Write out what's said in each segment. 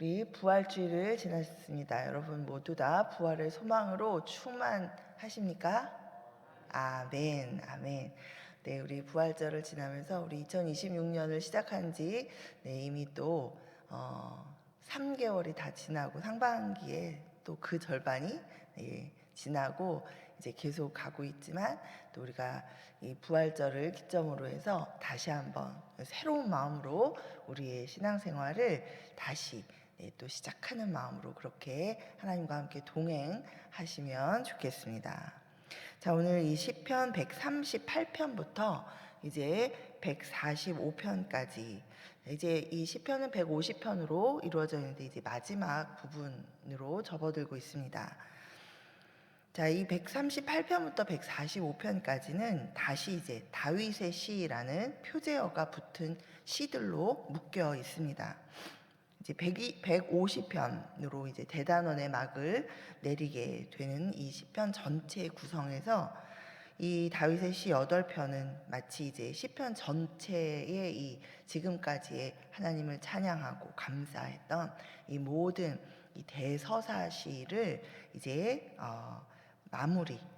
우리 부활주일을 지났습니다. 여러분 모두 다 부활의 소망으로 충만하십니까? 아멘, 아멘. 네, 우리 부활절을 지나면서 우리 2026년을 시작한 지 이미 또 3개월이 다 지나고 상반기에 또 그 절반이 지나고 이제 계속 가고 있지만, 또 우리가 이 부활절을 기점으로 해서 다시 한번 새로운 마음으로 우리의 신앙생활을 다시 또 시작하는 마음으로 그렇게 하나님과 함께 동행하시면 좋겠습니다. 자, 오늘 이 시편 138편부터 이제 145편까지, 이제 이 시편은 150편으로 이루어져 있는데 이제 마지막 부분으로 접어들고 있습니다. 자, 이 138편부터 145편까지는 다시 이제 다윗의 시라는 표제어가 붙은 시들로 묶여 있습니다. 이제 150편으로 이제 대단원의 막을 내리게 되는 이 시편 전체 구성에서 이 다윗의 시 8편은 마치 이제 시편 전체의 이 지금까지의 하나님을 찬양하고 감사했던 이 모든 이 대서사시를 이제 마무리하면서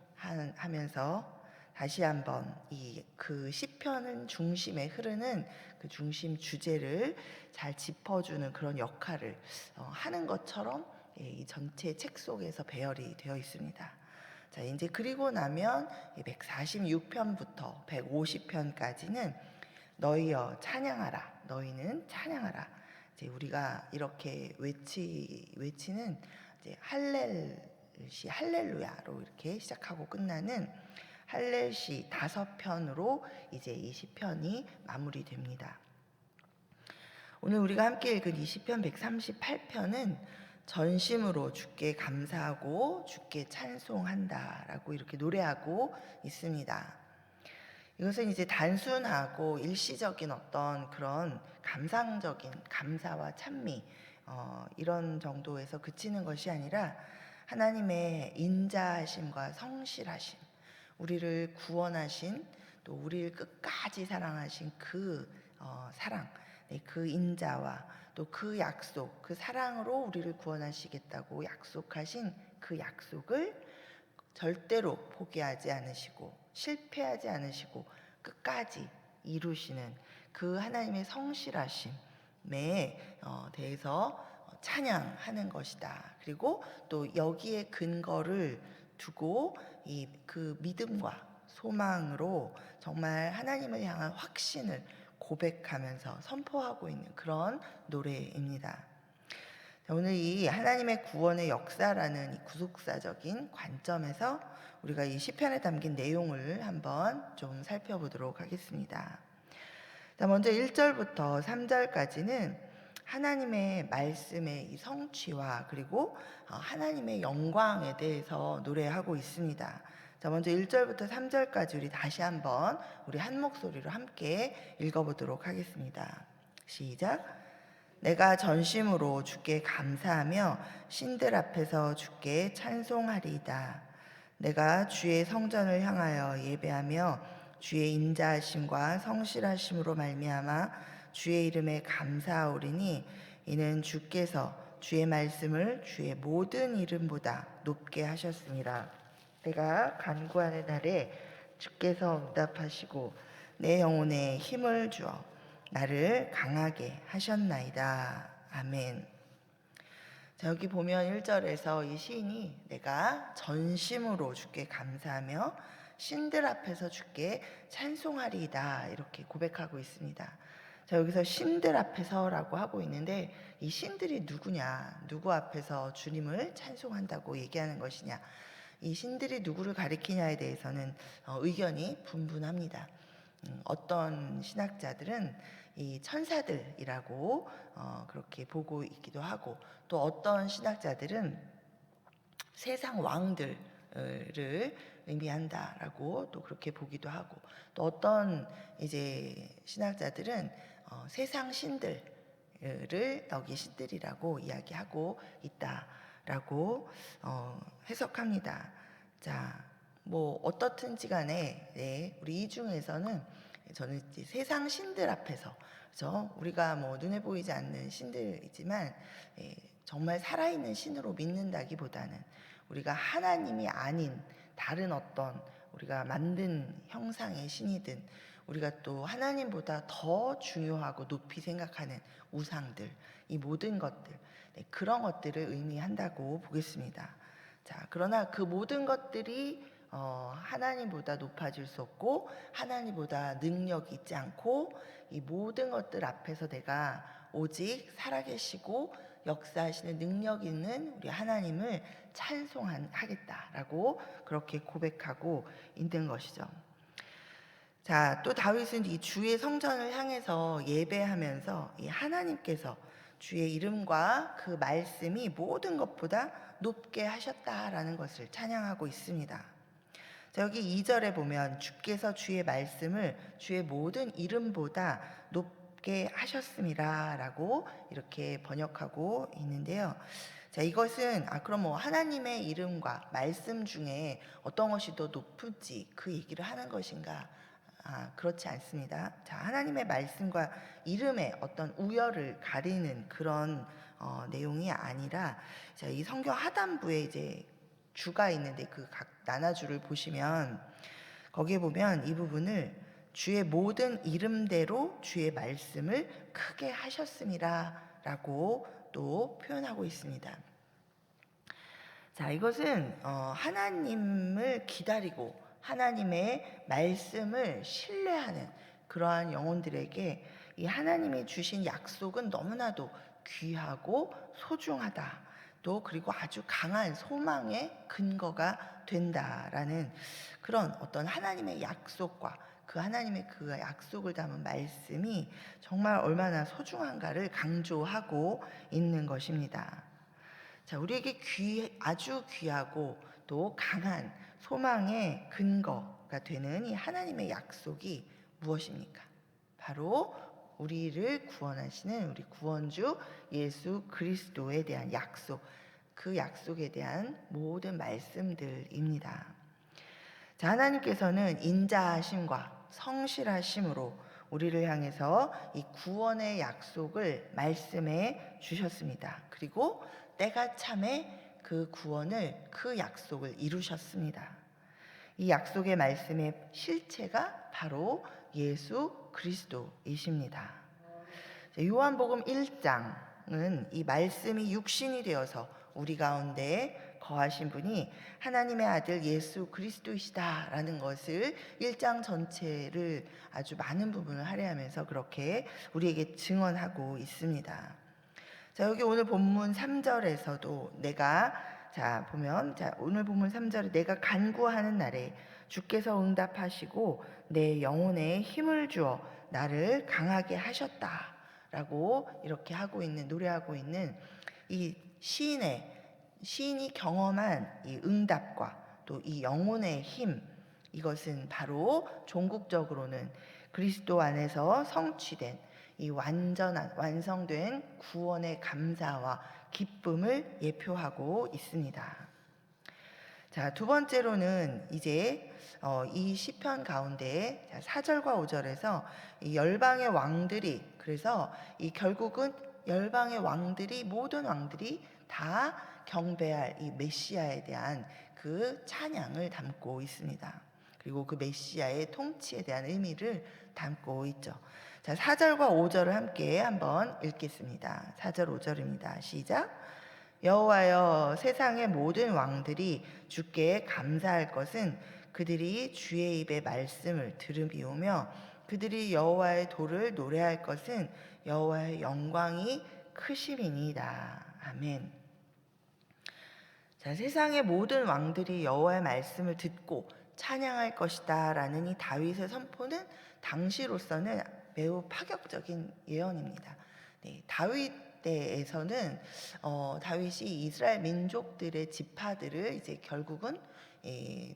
다시 한번 이 그 시편은 중심에 흐르는 그 중심 주제를 잘 짚어주는 그런 역할을 하는 것처럼 이 전체 책 속에서 배열이 되어 있습니다. 자, 이제 그리고 나면 146편부터 150편까지는 너희여 찬양하라, 너희는 찬양하라. 이제 우리가 이렇게 외치는 이제 할렐시, 할렐루야로 이렇게 시작하고 끝나는 할렐시 5편으로 이제 이 시편이 마무리됩니다. 오늘 우리가 함께 읽은 이 시편 138편은 전심으로 주께 감사하고 주께 찬송한다라고 이렇게 노래하고 있습니다. 이것은 이제 단순하고 일시적인 어떤 그런 감상적인 감사와 찬미 이런 정도에서 그치는 것이 아니라 하나님의 인자하심과 성실하심, 우리를 구원하신, 또 우리를 끝까지 사랑하신 그 사랑, 그 인자와 또 그 약속, 그 사랑으로 우리를 구원하시겠다고 약속하신 그 약속을 절대로 포기하지 않으시고 실패하지 않으시고 끝까지 이루시는 그 하나님의 성실하심에 대해서 찬양하는 것이다. 그리고 또 여기에 근거를 두고 이 그 믿음과 소망으로 정말 하나님을 향한 확신을 고백하면서 선포하고 있는 그런 노래입니다. 오늘 이 하나님의 구원의 역사라는 이 구속사적인 관점에서 우리가 이 시편에 담긴 내용을 한번 좀 살펴보도록 하겠습니다. 자, 먼저 1절부터 3절까지는 하나님의 말씀의 이 성취와 그리고 하나님의 영광에 대해서 노래하고 있습니다. 자, 먼저 1절부터 3절까지 우리 다시 한번 우리 한 목소리로 함께 읽어보도록 하겠습니다. 시작. 내가 전심으로 주께 감사하며 신들 앞에서 주께 찬송하리이다. 내가 주의 성전을 향하여 예배하며 주의 인자하심과 성실하심으로 말미암아 주의 이름에 감사하오리니 이는 주께서 주의 말씀을 주의 모든 이름보다 높게 하셨습니다. 내가 간구하는 날에 주께서 응답하시고 내 영혼에 힘을 주어 나를 강하게 하셨나이다. 아멘. 자, 여기 보면 1절에서 이 시인이 내가 전심으로 주께 감사하며 신들 앞에서 주께 찬송하리이다 이렇게 고백하고 있습니다. 자, 여기서 신들 앞에서라고 하고 있는데 이 신들이 누구냐, 누구 앞에서 주님을 찬송한다고 얘기하는 것이냐, 이 신들이 누구를 가리키냐에 대해서는 의견이 분분합니다. 어떤 신학자들은 이 천사들이라고 그렇게 보고 있기도 하고, 또 어떤 신학자들은 세상 왕들을 의미한다라고 또 그렇게 보기도 하고, 또 어떤 이제 신학자들은 세상 신들을 여기 신들이라고 이야기하고 있다라고 해석합니다. 자, 뭐 어떻든지 간에 우리 이 중에서는 저는 이제 세상 신들 앞에서, 그죠? 우리가 뭐 눈에 보이지 않는 신들이지만 정말 살아있는 신으로 믿는다기보다는 우리가 하나님이 아닌 다른 어떤 우리가 만든 형상의 신이든 우리가 또 하나님보다 더 중요하고 높이 생각하는 우상들, 이 모든 것들, 그런 것들을 의미한다고 보겠습니다. 자, 그러나 그 모든 것들이 하나님보다 높아질 수 없고 하나님보다 능력이 있지 않고 이 모든 것들 앞에서 내가 오직 살아계시고 역사하시는 능력 있는 우리 하나님을 찬송하겠다라고 그렇게 고백하고 있는 것이죠. 자, 또 다윗은 이 주의 성전을 향해서 예배하면서 이 하나님께서 주의 이름과 그 말씀이 모든 것보다 높게 하셨다라는 것을 찬양하고 있습니다. 자, 여기 2절에 보면 주께서 주의 말씀을 주의 모든 이름보다 높게 하셨음이라라고 이렇게 번역하고 있는데요. 자, 이것은 그럼 뭐 하나님의 이름과 말씀 중에 어떤 것이 더 높은지 그 얘기를 하는 것인가? 그렇지 않습니다. 자, 하나님의 말씀과 이름의 어떤 우열을 가리는 그런 내용이 아니라, 자, 이 성경 하단부에 이제 주가 있는데 그 각 나눠주를 보시면 거기에 보면 이 부분을 주의 모든 이름대로 주의 말씀을 크게 하셨음이라라고 또 표현하고 있습니다. 자, 이것은 하나님을 기다리고 하나님의 말씀을 신뢰하는 그러한 영혼들에게 이 하나님이 주신 약속은 너무나도 귀하고 소중하다. 또 그리고 아주 강한 소망의 근거가 된다라는 그런 어떤 하나님의 약속과 그 하나님의 그 약속을 담은 말씀이 정말 얼마나 소중한가를 강조하고 있는 것입니다. 자, 우리에게 아주 귀하고 또 강한 소망의 근거가 되는 이 하나님의 약속이 무엇입니까? 바로 우리를 구원하시는 우리 구원주 예수 그리스도에 대한 약속, 그 약속에 대한 모든 말씀들입니다. 자, 하나님께서는 인자하심과 성실하심으로 우리를 향해서 이 구원의 약속을 말씀해 주셨습니다. 그리고 때가 참에 그 구원을, 그 약속을 이루셨습니다. 이 약속의 말씀의 실체가 바로 예수 그리스도이십니다. 요한복음 1장은 이 말씀이 육신이 되어서 우리 가운데 거하신 분이 하나님의 아들 예수 그리스도이시다라는 것을 1장 전체를 아주 많은 부분을 할애하면서 그렇게 우리에게 증언하고 있습니다. 자, 여기 오늘 본문 3절에서도 오늘 본문 3절에 내가 간구하는 날에 주께서 응답하시고 내 영혼에 힘을 주어 나를 강하게 하셨다라고 이렇게 노래하고 있는 이 시인이 경험한 이 응답과 또 이 영혼의 힘, 이것은 바로 종국적으로는 그리스도 안에서 성취된 이 완성된 구원의 감사와 기쁨을 예표하고 있습니다. 자, 두 번째로는 이제 이 시편 가운데 4절과 5절에서 이 열방의 왕들이, 그래서 이 결국은 열방의 왕들이, 모든 왕들이 다 경배할 이 메시아에 대한 그 찬양을 담고 있습니다. 그리고 그 메시아의 통치에 대한 의미를 담고 있죠. 자, 4절과 5절을 함께 한번 읽겠습니다. 4절 5절입니다. 시작. 여호와여, 세상의 모든 왕들이 주께 감사할 것은 그들이 주의 입의 말씀을 들으미오며 그들이 여호와의 도를 노래할 것은 여호와의 영광이 크심이니이다. 아멘. 자, 세상의 모든 왕들이 여호와의 말씀을 듣고 찬양할 것이다 라는 이 다윗의 선포는 당시로서는 매우 파격적인 예언입니다. 네, 다윗 때에서는 다윗이 이스라엘 민족들의 지파들을 이제 결국은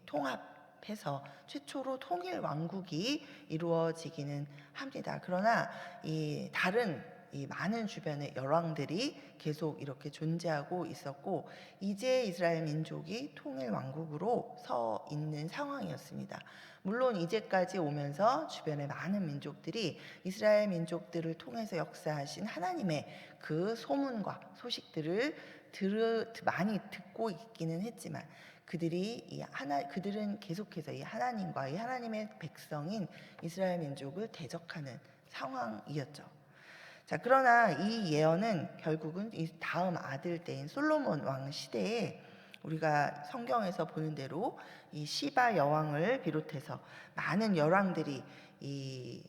통합해서 최초로 통일 왕국이 이루어지기는 합니다. 그러나 이 다른 이 많은 주변의 열왕들이 계속 이렇게 존재하고 있었고, 이제 이스라엘 민족이 통일 왕국으로 서 있는 상황이었습니다. 물론 이제까지 오면서 주변의 많은 민족들이 이스라엘 민족들을 통해서 역사하신 하나님의 그 소문과 소식들을 많이 듣고 있기는 했지만, 그들은 계속해서 이 하나님과 이 하나님의 백성인 이스라엘 민족을 대적하는 상황이었죠. 자, 그러나 이 예언은 결국은 이 다음 아들 때인 솔로몬 왕 시대에 우리가 성경에서 보는 대로 이 시바 여왕을 비롯해서 많은 열왕들이 이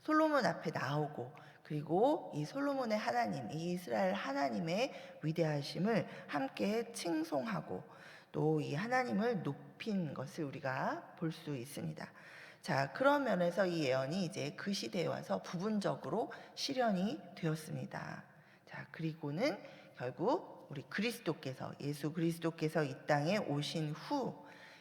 솔로몬 앞에 나오고, 그리고 이 솔로몬의 하나님, 이 이스라엘 하나님의 위대하심을 함께 칭송하고 또 이 하나님을 높인 것을 우리가 볼 수 있습니다. 자, 그런 면에서 이 예언이 이제 그 시대에 와서 부분적으로 실현이 되었습니다. 자, 그리고는 결국 우리 그리스도께서, 예수 그리스도께서 이 땅에 오신 후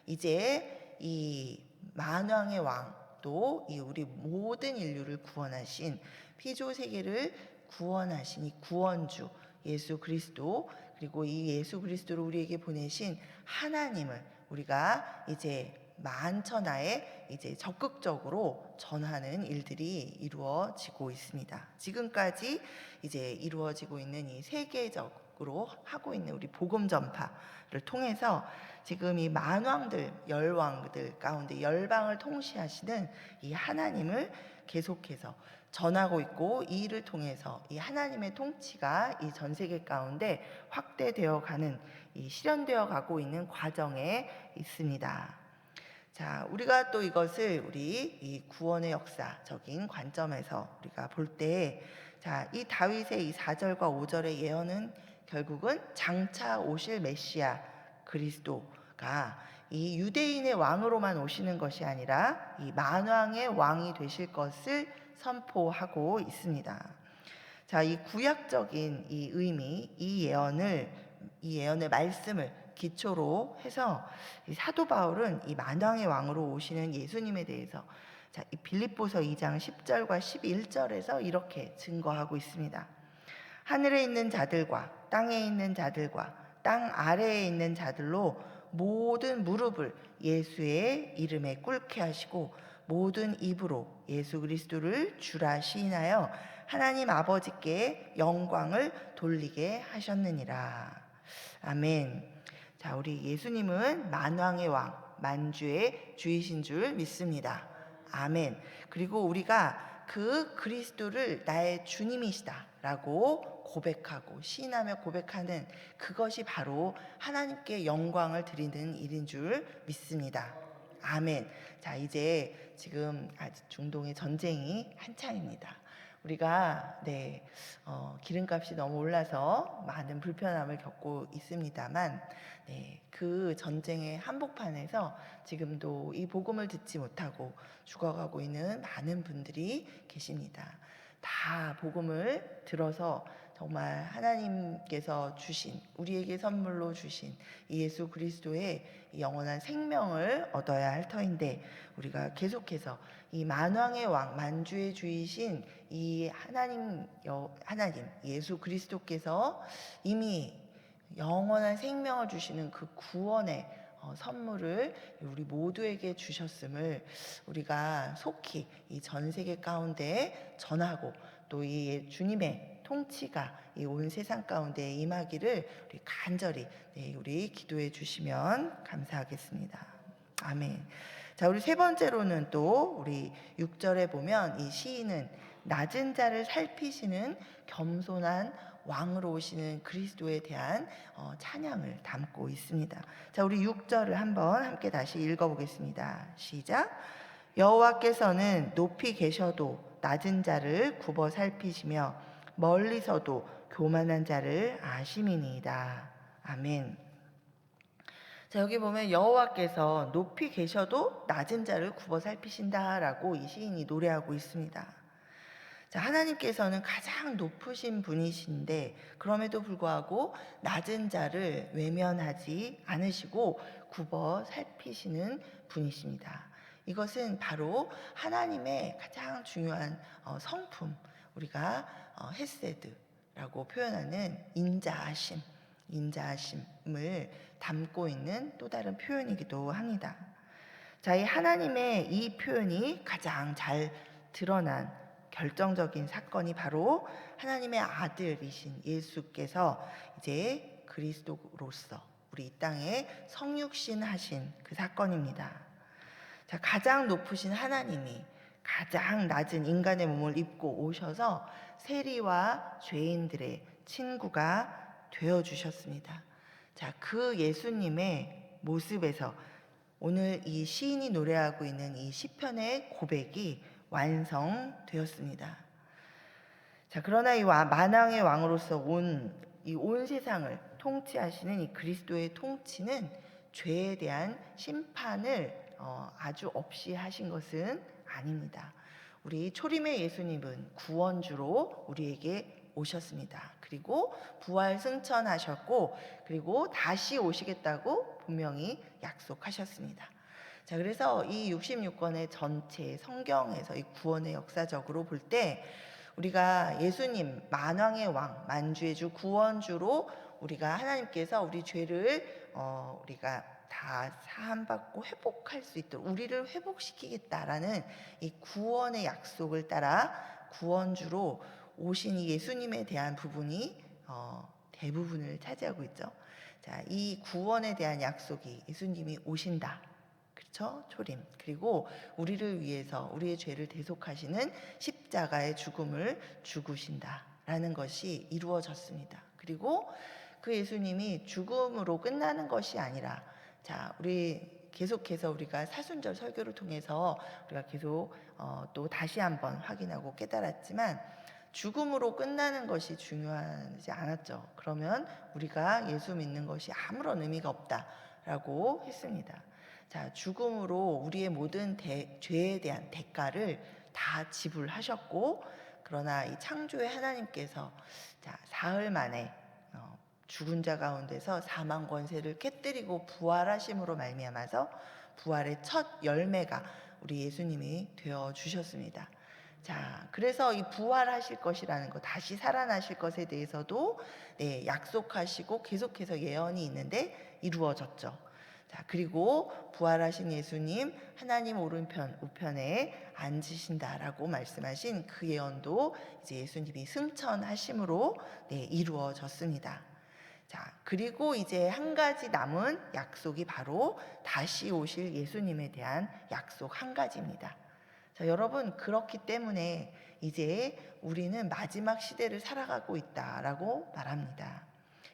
이제 이 만왕의 왕, 또 이 우리 모든 인류를 구원하신, 피조 세계를 구원하신 이 구원주 예수 그리스도, 그리고 이 예수 그리스도를 우리에게 보내신 하나님을 우리가 이제 만천하에 이제 적극적으로 전하는 일들이 이루어지고 있습니다. 지금까지 이제 이루어지고 있는 이 세계적으로 하고 있는 우리 복음 전파를 통해서 지금 이 만왕들, 열왕들 가운데 열방을 통치하시는 이 하나님을 계속해서 전하고 있고, 이 일을 통해서 이 하나님의 통치가 이 전 세계 가운데 확대되어 가는, 이 실현되어 가고 있는 과정에 있습니다. 자, 우리가 또 이것을 우리 이 구원의 역사적인 관점에서 우리가 볼 때, 자, 이 다윗의 이 4절과 5절의 예언은 결국은 장차 오실 메시아 그리스도가 이 유대인의 왕으로만 오시는 것이 아니라 이 만왕의 왕이 되실 것을 선포하고 있습니다. 자, 이 구약적인 이 의미, 이 예언의 말씀을 기초로 해서 이 사도 바울은 이 만왕의 왕으로 오시는 예수님에 대해서, 자, 이 빌립보서 2장 10절과 11절에서 이렇게 증거하고 있습니다. 하늘에 있는 자들과 땅에 있는 자들과 땅 아래에 있는 자들로 모든 무릎을 예수의 이름에 꿇게 하시고 모든 입으로 예수 그리스도를 주라 시인하여 하나님 아버지께 영광을 돌리게 하셨느니라. 아멘. 자, 우리 예수님은 만왕의 왕, 만주의 주이신 줄 믿습니다. 아멘. 그리고 우리가 그 그리스도를 나의 주님이시다라고 고백하고 시인하며 고백하는 그것이 바로 하나님께 영광을 드리는 일인 줄 믿습니다. 아멘. 자, 이제 지금 아직 중동의 전쟁이 한창입니다. 우리가 기름값이 너무 올라서 많은 불편함을 겪고 있습니다만, 그 전쟁의 한복판에서 지금도 이 복음을 듣지 못하고 죽어가고 있는 많은 분들이 계십니다. 다 복음을 들어서 정말 하나님께서 주신, 우리에게 선물로 주신 이 예수 그리스도의 영원한 생명을 얻어야 할 터인데, 우리가 계속해서 이 만왕의 왕, 만주의 주이신 이 하나님 예수 그리스도께서 이미 영원한 생명을 주시는 그 구원의 선물을 우리 모두에게 주셨음을 우리가 속히 이 전 세계 가운데 전하고, 또 이 주님의 통치가 이 온 세상 가운데 임하기를 우리 간절히 우리 기도해 주시면 감사하겠습니다. 아멘. 자, 우리 세 번째로는 또 우리 6절에 보면 이 시인은 낮은 자를 살피시는 겸손한 왕으로 오시는 그리스도에 대한 찬양을 담고 있습니다. 자, 우리 6절을 한번 함께 다시 읽어보겠습니다. 시작. 여호와께서는 높이 계셔도 낮은 자를 굽어 살피시며 멀리서도 교만한 자를 아심이니이다. 아멘. 자, 여기 보면 여호와께서 높이 계셔도 낮은 자를 굽어 살피신다라고 이 시인이 노래하고 있습니다. 자, 하나님께서는 가장 높으신 분이신데 그럼에도 불구하고 낮은 자를 외면하지 않으시고 굽어 살피시는 분이십니다. 이것은 바로 하나님의 가장 중요한 성품, 우리가 헤세드라고 표현하는 인자하심을 담고 있는 또 다른 표현이기도 합니다. 자, 이 하나님의 이 표현이 가장 잘 드러난 결정적인 사건이 바로 하나님의 아들이신 예수께서 이제 그리스도로서 우리 이 땅에 성육신 하신 그 사건입니다. 자, 가장 높으신 하나님이 가장 낮은 인간의 몸을 입고 오셔서 세리와 죄인들의 친구가 되어 주셨습니다. 자, 그 예수님의 모습에서 오늘 이 시인이 노래하고 있는 이 시편의 고백이 완성되었습니다. 자, 그러나 이 만왕의 왕으로서 온 세상을 통치하시는 이 그리스도의 통치는 죄에 대한 심판을 아주 없이 하신 것은 아닙니다. 우리 초림의 예수님은 구원주로 우리에게 오셨습니다. 그리고 부활 승천하셨고, 그리고 다시 오시겠다고 분명히 약속하셨습니다. 자, 그래서 이 66권의 전체 성경에서 이 구원의 역사적으로 볼 때 우리가 예수님 만왕의 왕, 만주의 주, 구원주로 우리가 하나님께서 우리 죄를 우리가 다 사함받고 회복할 수 있도록 우리를 회복시키겠다라는 이 구원의 약속을 따라 구원주로 오신 이 예수님에 대한 부분이 대부분을 차지하고 있죠. 자, 이 구원에 대한 약속이 예수님이 오신다. 그렇죠? 초림. 그리고 우리를 위해서 우리의 죄를 대속하시는 십자가의 죽음을 죽으신다라는 것이 이루어졌습니다. 그리고 그 예수님이 죽음으로 끝나는 것이 아니라, 자, 우리 계속해서 우리가 사순절 설교를 통해서 우리가 계속 또 다시 한번 확인하고 깨달았지만 죽음으로 끝나는 것이 중요하지 않았죠. 그러면 우리가 예수 믿는 것이 아무런 의미가 없다라고 했습니다. 자, 죽음으로 우리의 모든 죄에 대한 대가를 다 지불하셨고, 그러나 이 창조의 하나님께서 자, 사흘 만에 죽은 자 가운데서 사망 권세를 깨뜨리고 부활하심으로 말미암아서 부활의 첫 열매가 우리 예수님이 되어 주셨습니다. 자, 그래서 이 부활하실 것이라는 것, 다시 살아나실 것에 대해서도 약속하시고 계속해서 예언이 있는데 이루어졌죠. 자, 그리고 부활하신 예수님 하나님 오른편 우편에 앉으신다라고 말씀하신 그 예언도 이제 예수님이 승천하심으로 이루어졌습니다. 자, 그리고 이제 한 가지 남은 약속이 바로 다시 오실 예수님에 대한 약속 한 가지입니다. 자, 여러분, 그렇기 때문에 이제 우리는 마지막 시대를 살아가고 있다라고 말합니다.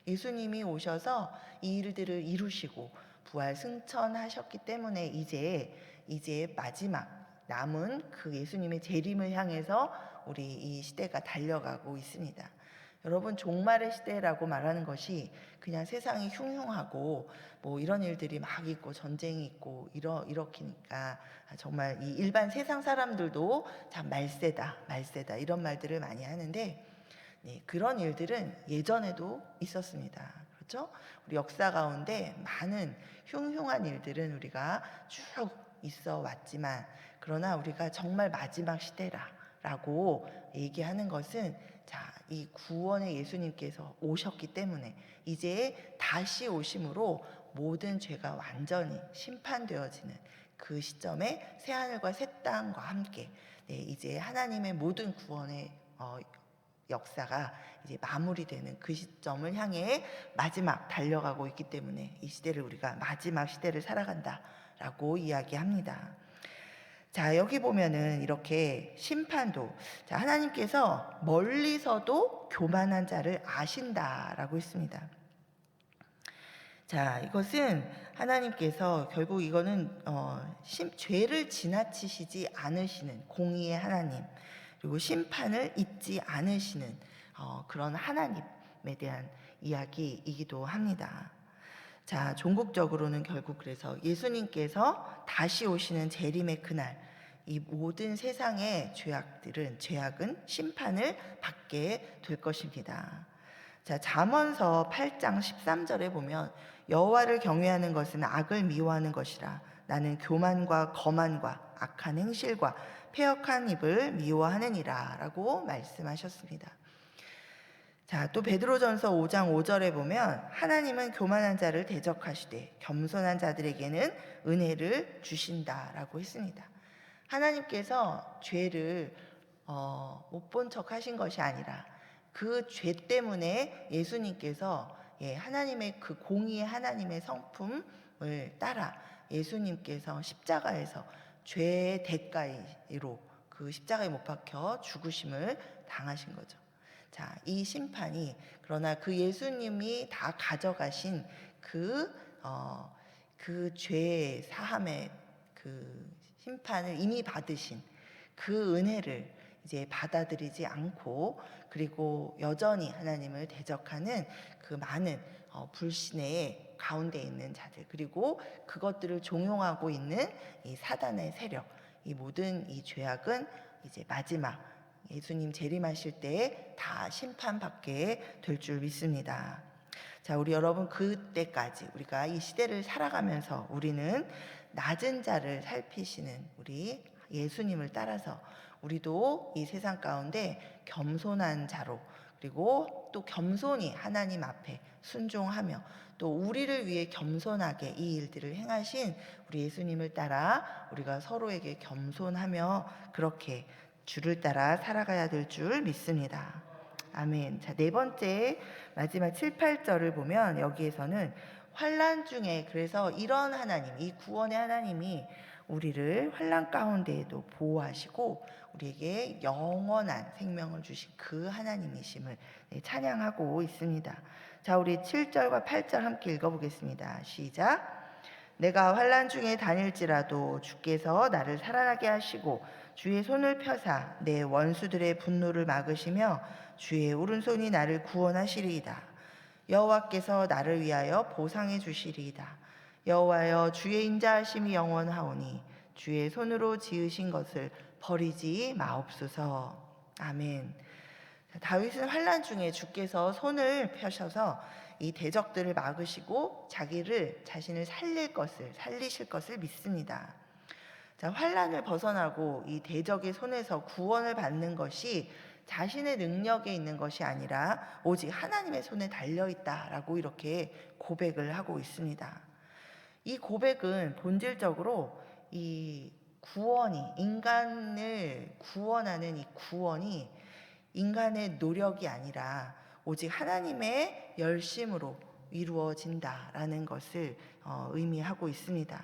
예수님이 오셔서 이 일들을 이루시고 부활 승천하셨기 때문에 이제 마지막 남은 그 예수님의 재림을 향해서 우리 이 시대가 달려가고 있습니다. 여러분, 종말의 시대라고 말하는 것이 그냥 세상이 흉흉하고 뭐 이런 일들이 막 있고 전쟁이 있고 이렇게니까 정말 이 일반 세상 사람들도 참 말세다 이런 말들을 많이 하는데, 그런 일들은 예전에도 있었습니다. 그렇죠? 우리 역사 가운데 많은 흉흉한 일들은 우리가 쭉 있어 왔지만, 그러나 우리가 정말 마지막 시대라고 얘기하는 것은 자, 이 구원의 예수님께서 오셨기 때문에 이제 다시 오심으로 모든 죄가 완전히 심판되어지는 그 시점에 새하늘과 새 땅과 함께 이제 하나님의 모든 구원의 역사가 이제 마무리되는 그 시점을 향해 마지막 달려가고 있기 때문에 이 시대를 우리가 마지막 시대를 살아간다라고 이야기합니다. 자, 여기 보면은 이렇게 심판도, 자, 하나님께서 멀리서도 교만한 자를 아신다라고 했습니다. 자, 이것은 하나님께서 결국 이거는 죄를 지나치시지 않으시는 공의의 하나님, 그리고 심판을 잊지 않으시는 그런 하나님에 대한 이야기이기도 합니다. 자, 종국적으로는 결국 그래서 예수님께서 다시 오시는 재림의 그날 이 모든 세상의 죄악은 심판을 받게 될 것입니다. 자, 잠언서 8장 13절에 보면 여호와를 경외하는 것은 악을 미워하는 것이라 나는 교만과 거만과 악한 행실과 패역한 입을 미워하느니라 라고 말씀하셨습니다. 자, 또 베드로전서 5장 5절에 보면 하나님은 교만한 자를 대적하시되 겸손한 자들에게는 은혜를 주신다라고 했습니다. 하나님께서 죄를 못 본 척 하신 것이 아니라 그 죄 때문에 예수님께서 하나님의 그 공의의 하나님의 성품을 따라 예수님께서 십자가에서 죄의 대가로 그 십자가에 못 박혀 죽으심을 당하신 거죠. 자, 이 심판이 그러나 그 예수님이 다 가져가신 그 죄의 사함의 그 심판을 이미 받으신 그 은혜를 이제 받아들이지 않고 그리고 여전히 하나님을 대적하는 그 많은 불신의 가운데 있는 자들 그리고 그것들을 종용하고 있는 이 사단의 세력 이 모든 이 죄악은 이제 마지막 예수님 재림하실 때에 다 심판받게 될 줄 믿습니다. 자, 우리 여러분 그때까지 우리가 이 시대를 살아가면서 우리는 낮은 자를 살피시는 우리 예수님을 따라서 우리도 이 세상 가운데 겸손한 자로 그리고 또 겸손히 하나님 앞에 순종하며 또 우리를 위해 겸손하게 이 일들을 행하신 우리 예수님을 따라 우리가 서로에게 겸손하며 그렇게 주를 따라 살아가야 될 줄 믿습니다. 아멘. 자, 네 번째 마지막 7, 8절을 보면 여기에서는 환난 중에 그래서 이런 하나님, 이 구원의 하나님이 우리를 환난 가운데에도 보호하시고 우리에게 영원한 생명을 주신 그 하나님이심을 찬양하고 있습니다. 자, 우리 7절과 8절 함께 읽어보겠습니다. 시작. 내가 환난 중에 다닐지라도 주께서 나를 살아나게 하시고 주의 손을 펴사 내 원수들의 분노를 막으시며 주의 오른손이 나를 구원하시리이다. 여호와께서 나를 위하여 보상해 주시리이다. 여호와여 주의 인자하심이 영원하오니 주의 손으로 지으신 것을 버리지 마옵소서. 아멘. 다윗은 환난 중에 주께서 손을 펴셔서 이 대적들을 막으시고 자신을 살리실 것을 믿습니다. 자, 환난을 벗어나고 이 대적의 손에서 구원을 받는 것이 자신의 능력에 있는 것이 아니라 오직 하나님의 손에 달려 있다라고 이렇게 고백을 하고 있습니다. 이 고백은 본질적으로 이 구원이 인간을 구원하는 이 구원이 인간의 노력이 아니라 오직 하나님의 열심으로 이루어진다라는 것을 의미하고 있습니다.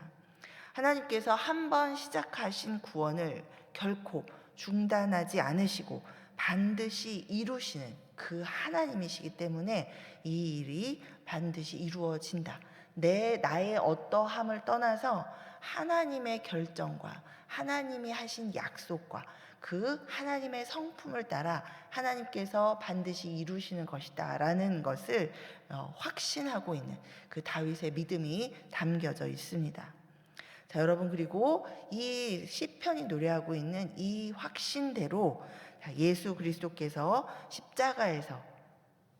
하나님께서 한 번 시작하신 구원을 결코 중단하지 않으시고 반드시 이루시는 그 하나님이시기 때문에 이 일이 반드시 이루어진다. 나의 어떠함을 떠나서 하나님의 결정과 하나님이 하신 약속과 그 하나님의 성품을 따라 하나님께서 반드시 이루시는 것이다 라는 것을 확신하고 있는 그 다윗의 믿음이 담겨져 있습니다. 자, 여러분, 그리고 이 시편이 노래하고 있는 이 확신대로 예수 그리스도께서 십자가에서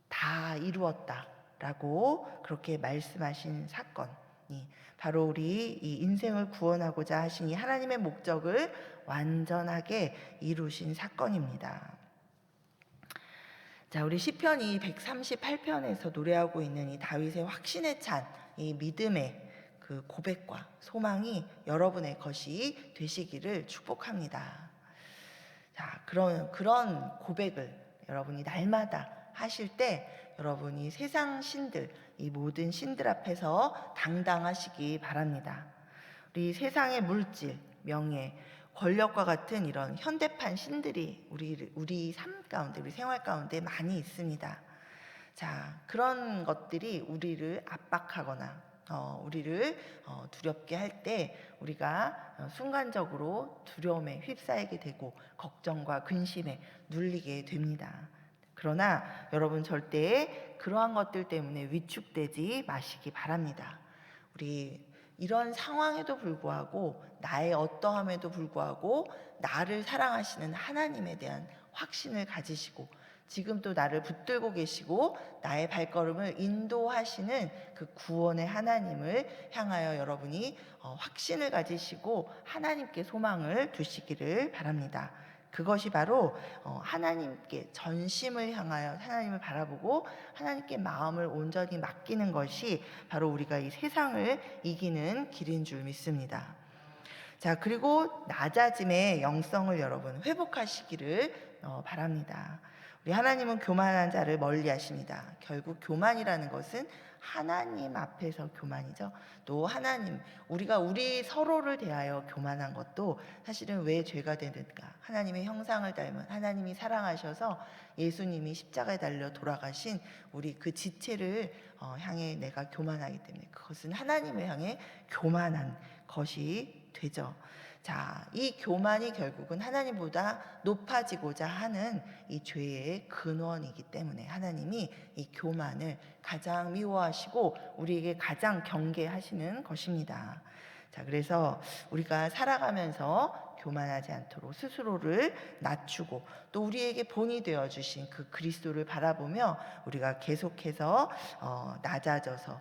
다 이루었다라고 그렇게 말씀하신 사건이 바로 우리 이 인생을 구원하고자 하신 이 하나님의 목적을 완전하게 이루신 사건입니다. 자, 우리 시편이 138편에서 노래하고 있는 이 다윗의 확신에 찬 이 믿음의 그 고백과 소망이 여러분의 것이 되시기를 축복합니다. 자, 그런 고백을 여러분이 날마다 하실 때 여러분이 세상 신들, 이 모든 신들 앞에서 당당하시기 바랍니다. 우리 세상의 물질, 명예, 권력과 같은 이런 현대판 신들이 우리 삶 가운데, 우리 생활 가운데 많이 있습니다. 자, 그런 것들이 우리를 압박하거나 우리를 두렵게 할 때 우리가 순간적으로 두려움에 휩싸이게 되고 걱정과 근심에 눌리게 됩니다. 그러나 여러분 절대 그러한 것들 때문에 위축되지 마시기 바랍니다. 우리 이런 상황에도 불구하고 나의 어떠함에도 불구하고 나를 사랑하시는 하나님에 대한 확신을 가지시고 지금 또 나를 붙들고 계시고 나의 발걸음을 인도하시는 그 구원의 하나님을 향하여 여러분이 확신을 가지시고 하나님께 소망을 두시기를 바랍니다. 그것이 바로 하나님께 전심을 향하여 하나님을 바라보고 하나님께 마음을 온전히 맡기는 것이 바로 우리가 이 세상을 이기는 길인 줄 믿습니다. 자, 그리고 낮아짐의 영성을 여러분 회복하시기를 바랍니다. 우리 하나님은 교만한 자를 멀리 하십니다. 결국 교만이라는 것은 하나님 앞에서 교만이죠. 또 하나님, 우리가 우리 서로를 대하여 교만한 것도 사실은 왜 죄가 되는가? 하나님의 형상을 닮은 하나님이 사랑하셔서 예수님이 십자가에 달려 돌아가신 우리 그 지체를 향해 내가 교만하기 때문에 그것은 하나님을 향해 교만한 것이 되죠. 자, 이 교만이 결국은 하나님보다 높아지고자 하는 이 죄의 근원이기 때문에 하나님이 이 교만을 가장 미워하시고 우리에게 가장 경계하시는 것입니다. 자, 그래서 우리가 살아가면서 교만하지 않도록 스스로를 낮추고 또 우리에게 본이 되어 주신 그 그리스도를 바라보며 우리가 계속해서 낮아져서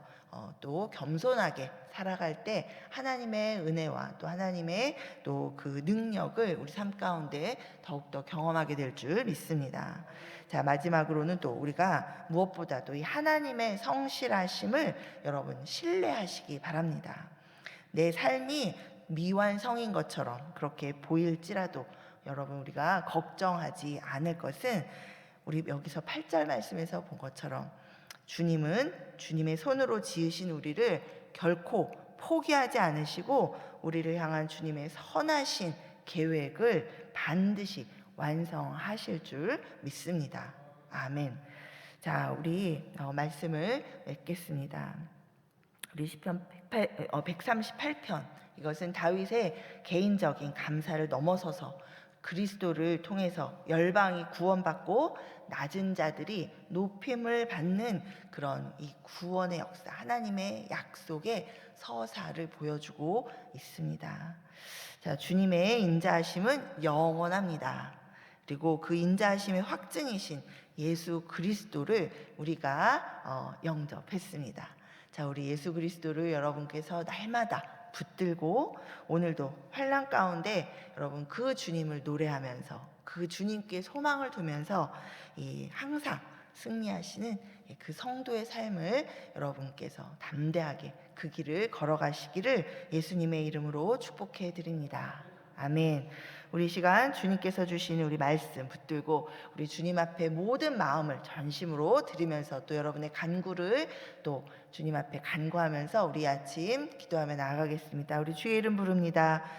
또 겸손하게 살아갈 때 하나님의 은혜와 또 하나님의 또 그 능력을 우리 삶 가운데 더욱더 경험하게 될 줄 믿습니다. 자, 마지막으로는 또 우리가 무엇보다도 이 하나님의 성실하심을 여러분 신뢰하시기 바랍니다. 내 삶이 미완성인 것처럼 그렇게 보일지라도 여러분 우리가 걱정하지 않을 것은 우리 여기서 8절 말씀에서 본 것처럼 주님은 주님의 손으로 지으신 우리를 결코 포기하지 않으시고 우리를 향한 주님의 선하신 계획을 반드시 완성하실 줄 믿습니다. 아멘. 자, 우리 말씀을 맺겠습니다. 우리 시편 138편, 이것은 다윗의 개인적인 감사를 넘어서서 그리스도를 통해서 열방이 구원받고 낮은 자들이 높임을 받는 그런 이 구원의 역사, 하나님의 약속의 서사를 보여주고 있습니다. 자, 주님의 인자하심은 영원합니다. 그리고 그 인자하심의 확증이신 예수 그리스도를 우리가 영접했습니다. 자, 우리 예수 그리스도를 여러분께서 날마다 붙들고 오늘도 환난 가운데 여러분 그 주님을 노래하면서 그 주님께 소망을 두면서 항상 승리하시는 그 성도의 삶을 여러분께서 담대하게 그 길을 걸어가시기를 예수님의 이름으로 축복해 드립니다. 아멘. 우리 시간 주님께서 주시는 우리 말씀 붙들고 우리 주님 앞에 모든 마음을 전심으로 드리면서 또 여러분의 간구를 또 주님 앞에 간구하면서 우리 아침 기도하며 나아가겠습니다. 우리 주의 이름 부릅니다.